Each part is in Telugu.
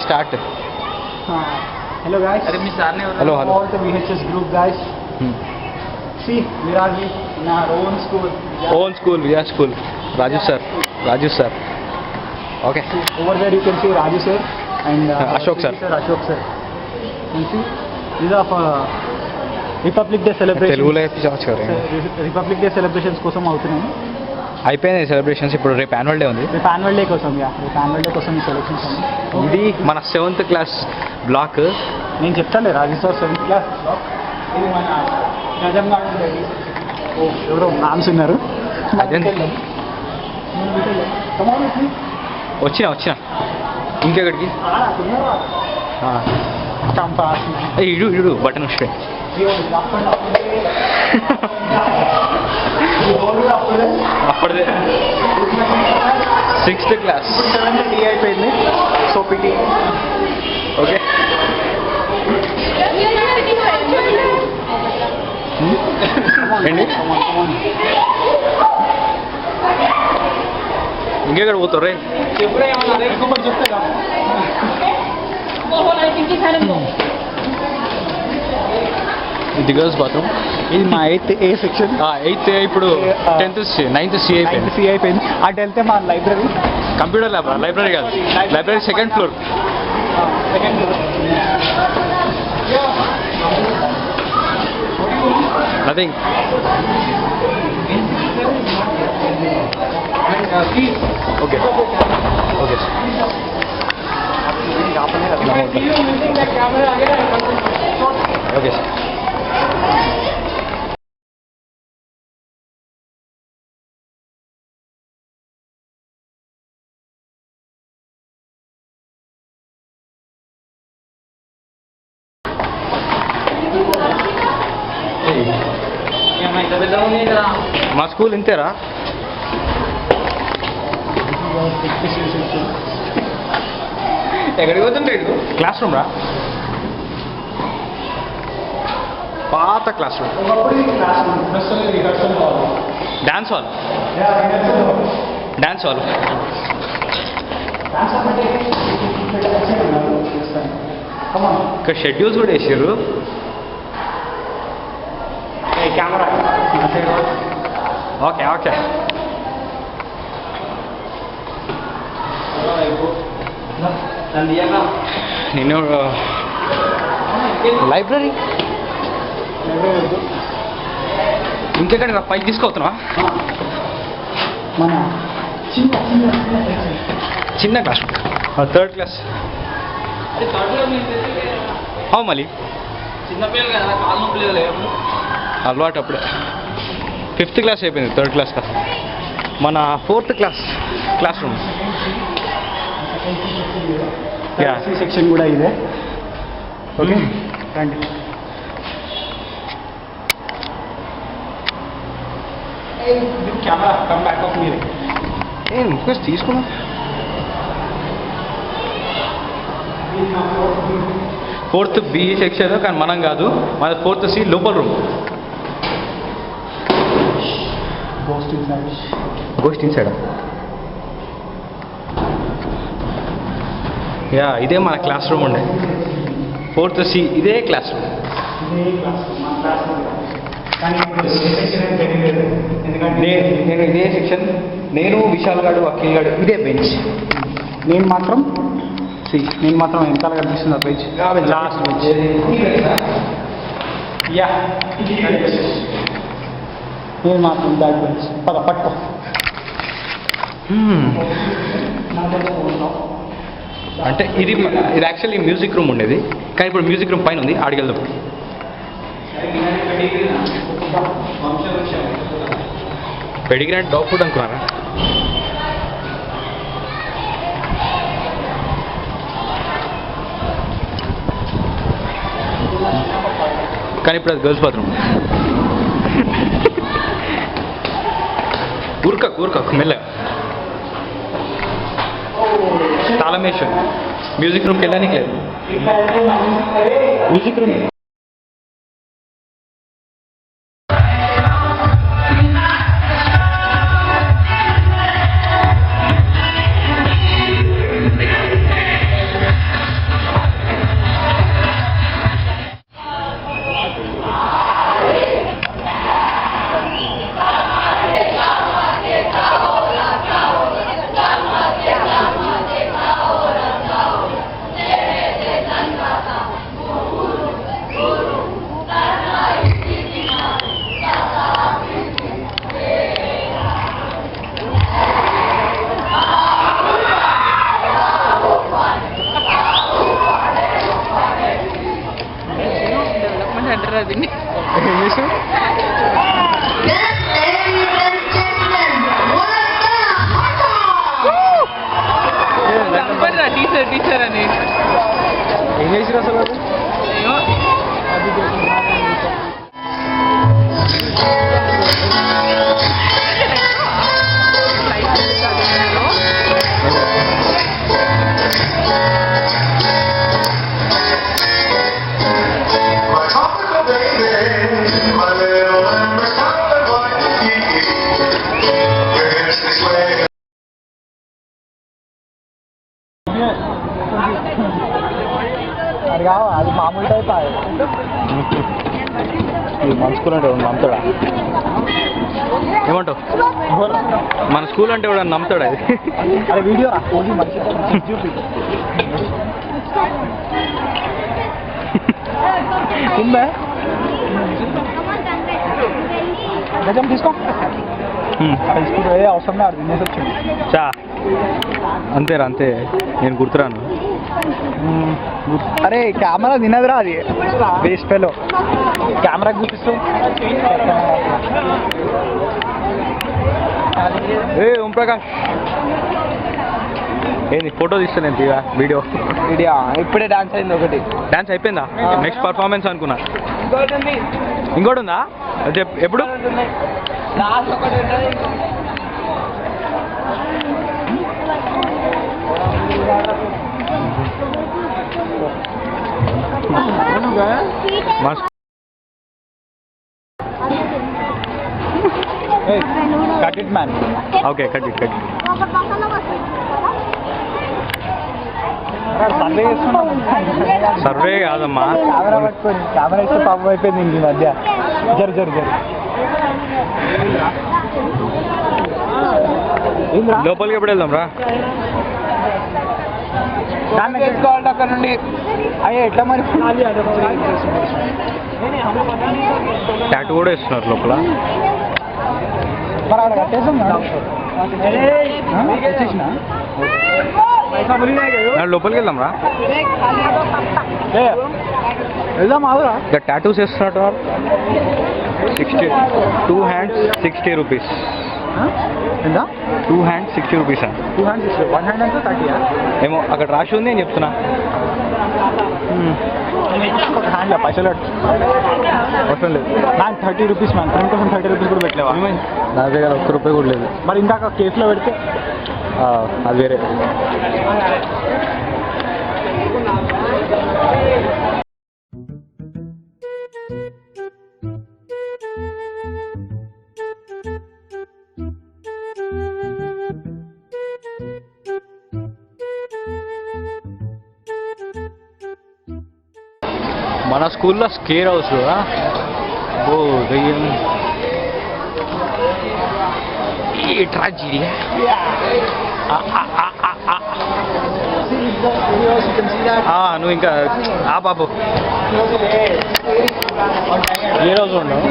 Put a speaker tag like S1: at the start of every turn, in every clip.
S1: Start.
S2: Hello guys.
S1: Hello.
S2: All the VHS group guys. See, we are in our own school.
S1: We are school. Raju sir. Okay.
S2: See, over there you can see Raju sir and
S1: Ashok sir.
S2: Ashok sir. And see, these are for Republic Day celebrations.
S1: తెలుగులో చెప్పచ్చు కదా.
S2: Republic Day celebrations కోసం అవుతున్నాయి.
S1: అయిపోయినాయి సెలబ్రేషన్స్. ఇప్పుడు రేపు యాన్యువల్ డే ఉంది.
S2: రేపు యాన్యువల్ డే కోసం ఈ సెలబ్రేషన్స్ ఉంది.
S1: ఇది మన 7th క్లాస్ బ్లాక్.
S2: నేను చెప్తాను రాజు సార్ 7th క్లాస్ బ్లాక్. ఇది మన నిజంగా ఎవరో మ్యామ్స్ ఉన్నారు.
S1: వచ్చిన ఇంకెక్కడికి ఇడు బటన్ వస్తాయి. అప్పటిదే 6th క్లాస్.
S2: 7th టీ అయిపోయింది. So PT.
S1: ఓకే. ఏంటి ఇంకెక్కడ పోతారు రే?
S2: ఇంకొకటి చెప్తా.
S1: ఇది గర్ల్స్ బాత్రూమ్.
S2: ఇది మా 8th A సెక్షన్.
S1: 8th ఇప్పుడు 10th 9th C అయిపోయింది.
S2: అటు వెళ్తే మా లైబ్రరీ.
S1: Computer lab. లైబ్రరీ కాదు, library 2nd floor. Nothing. Okay okay sir. మా స్కూల్ ఇంతేరా. ఎక్కడికి పోతుంటే క్లాస్ రూమ్ రా. పాత క్లాస్ రూమ్. Dance hall. ఇక్కడ షెడ్యూల్స్ కూడా వేసారు.
S2: కెమెరా.
S1: ఓకే. నేను లైబ్రరీ ఇంకెక్కడ పైకి తీసుకొస్తున్నావా?
S2: మన
S1: చిన్న క్లాస్ 3rd క్లాస్. మళ్ళీ
S3: చిన్నపిల్లలు కదా, కాలు నొప్పులు లేవు.
S1: అలవాటు అప్పుడే. 5th క్లాస్ అయిపోయింది, 3rd క్లాస్ కదా. మన 4th క్లాస్ రూమ్.
S2: సెక్షన్ కూడా ఇదే. ఓకే రండి. కెమెరా కమ్ బ్యాక్ ఆఫ్ మీరే.
S1: రిక్వెస్ట్ తీసుకున్నా. ఫోర్త్ బి సెక్షన్, కానీ మనం కాదు, మన 4th C లోపల రూమ్. Ghost inside. ఇదే మన క్లాస్ రూమ్ ఉండే. 4th C ఇదే క్లాస్ రూమ్. నేను ఇదే సెక్షన్. నేను విశాల్ గాడు, అఖిల్ గాడు ఇదే బెంచ్.
S2: నేను మాత్రం వెనకాల కనిపిస్తుంది ఆ బెంచ్. Last bench. నేను మాత్రం బ్యాక్ బెంచ్. పట్టుకో.
S1: అంటే ఇది యాక్చువల్లీ మ్యూజిక్ రూమ్ ఉండేది, కానీ ఇప్పుడు మ్యూజిక్ రూమ్ పైన ఉంది. ఆడికి వెళ్దాం. పెడిగ్రీ అంటే డాగ్ ఫుడ్ అనుకున్నారా? కానీ ఇప్పుడు అది గర్ల్స్ బాత్రూమ్. ఊరక మెల్లగా తాళమేశ్వర్. మ్యూజిక్ రూమ్కి వెళ్ళడానికి లేదు. మ్యూజిక్ రూమ్ స్కూల్ అంటే ఎవడు నమ్ముతాడా? ఏమంటావు? మన స్కూల్ అంటే ఎవడన్నా నమ్ముతాడా ఇది?
S2: అరే వీడియో రా ఓన్లీ మంచి చూపి తిందా గజం తీసుకో తీసుకుంటే ఏ అవసరం లేదు తినేసి వచ్చింది
S1: చా అంతేరా అంతే నేను గుర్తురాను.
S2: అరే కెమెరా తినదురా అది వేస్ట్ పేలో కెమెరా చూపిస్తూ
S1: ఏ ఓం ప్రకాష్ ఏంది ఫోటో తీస్తాను నేను తీరా వీడియో
S2: ఇప్పుడే డాన్స్ అయింది ఒకటి
S1: డాన్స్ అయిపోయిందా? నెక్స్ట్ పర్ఫార్మెన్స్ అనుకున్నా. ఇంకోటి ఉందా? అదే ఎప్పుడు?
S2: Cut it man
S1: okay cut it
S2: survey చేస్తున్నాం
S1: సర్వే కాదమ్మా.
S2: కెమెరా పట్టుకొని కెమెరా ఇస్తే పాపం అయిపోయింది ఇంక ఈ మధ్య జరు జరు జరు
S1: లోపలికి ఎప్పుడు వెళ్దాం రా?
S2: దాన్ని తెచ్చుకోవాలి అక్కడ నుండి అయ్యా ఎట్లా మరి
S1: టాటూ కూడా ఇస్తున్నారు లోపల.
S2: మరి అక్కడ కట్టేసాం
S1: లోపలికి వెళ్దాం రా.
S2: వెళ్దాం ఆవురా
S1: ఇక టాటూస్ వేస్తున్నట్టు 60 2 హ్యాండ్స్ 60 రూపీస్.
S2: ఎంత
S1: 2 హ్యాండ్స్ 60 రూపీస్ అండి.
S2: 2 హ్యాండ్స్ 1 హ్యాండ్ ఎంత 30
S1: ఏమో అక్కడ రాసి ఉంది నేను చెప్తున్నా.
S2: ఒక హ్యాండ్లో పైసలు
S1: అవసరం లేదు
S2: మ్యామ్ 30 రూపీస్ మ్యామ్ ఫ్రంట్ కోసం 30 రూపీస్ కూడా పెట్టలేవా
S1: నా దగ్గర ₹1 కూడా లేదు.
S2: మరి ఇందాక కేసులో పెడితే
S1: అది వేరే. మన స్కూల్లో స్కేర్ హౌస్ ఓ దయ్యం ఈ ట్రాజడీ. నువ్వు ఇంకా ఆ బాబు ఏ రోజు ఉండవు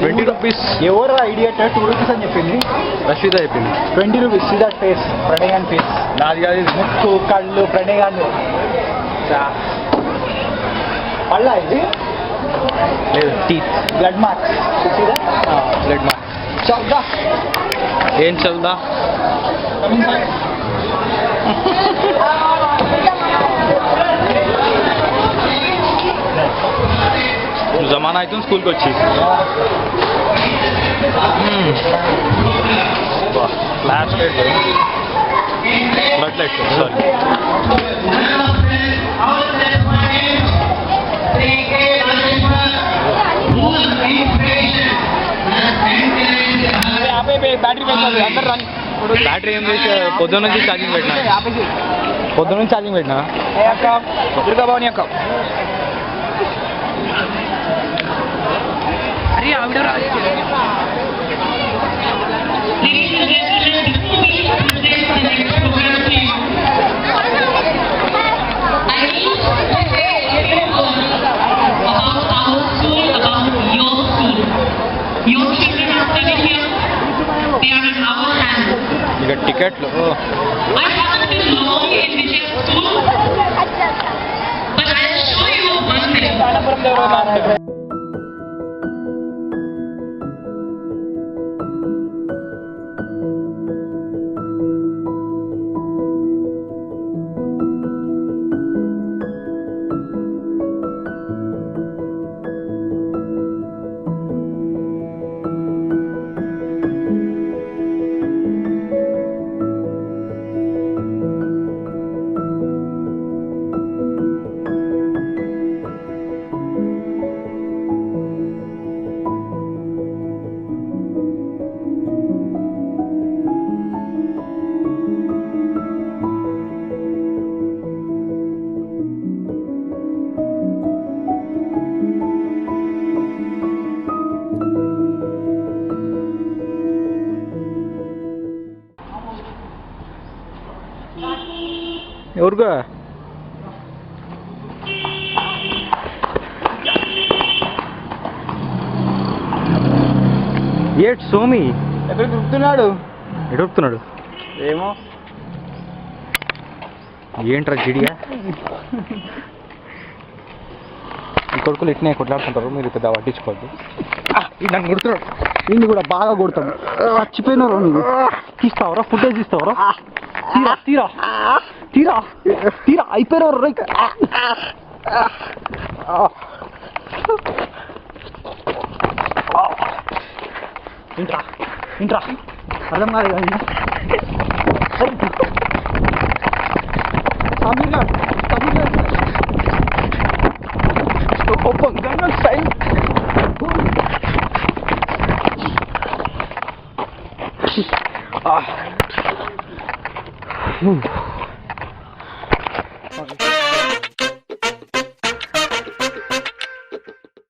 S1: 20 రూపీస్.
S2: ఎవరు ఐడియా 2 రూపీస్ అని చెప్పింది
S1: రషీద చెప్పింది
S2: 20 rupees see that face Pranay face
S1: నాది కాదు ఇది.
S2: ముక్కు కళ్ళు ప్రణయ్ పళ్ళ ఇది
S1: లేదు teeth
S2: blood marks
S1: blood mark.
S2: చల్దా
S1: ఏం చల్దా జమానా అయితే స్కూల్కి వచ్చి last blood light sorry battery ఏం చేసి పొద్దున్న నుంచి ఛార్జింగ్ పెట్టినా
S2: దుర్గాభవని అక్క
S1: ఇక టికెట్లు
S4: I haven't been long in Vijay school, but I'll show you one thing.
S1: Muruga ఏట్ సోమి
S2: ఎక్కడ దొరుకుతున్నాడు
S1: ఎడుపుతున్నాడు
S2: ఏమో
S1: ఏంట్రా జిడియా ఈ కొడుకులు ఇట్నే కొట్లాడుతుంటారు మీరు పెద్ద పట్టించుకోవద్దు నన్ను కొడుతున్నాడు
S2: వీడిని కూడా బాగా కొడతాడు చచ్చిపోయినారు నువ్వు తీస్తావరా ఫుటేజ్ తీస్తావరా తీరా తీరా తీరా తీరా అయిపోయినారు రైట్ ఇంట్రా ఇంట్రా అర్థం కాదు కానీ సమీర్ గారు ఓపెన్ గన్ సైన్
S1: Ah.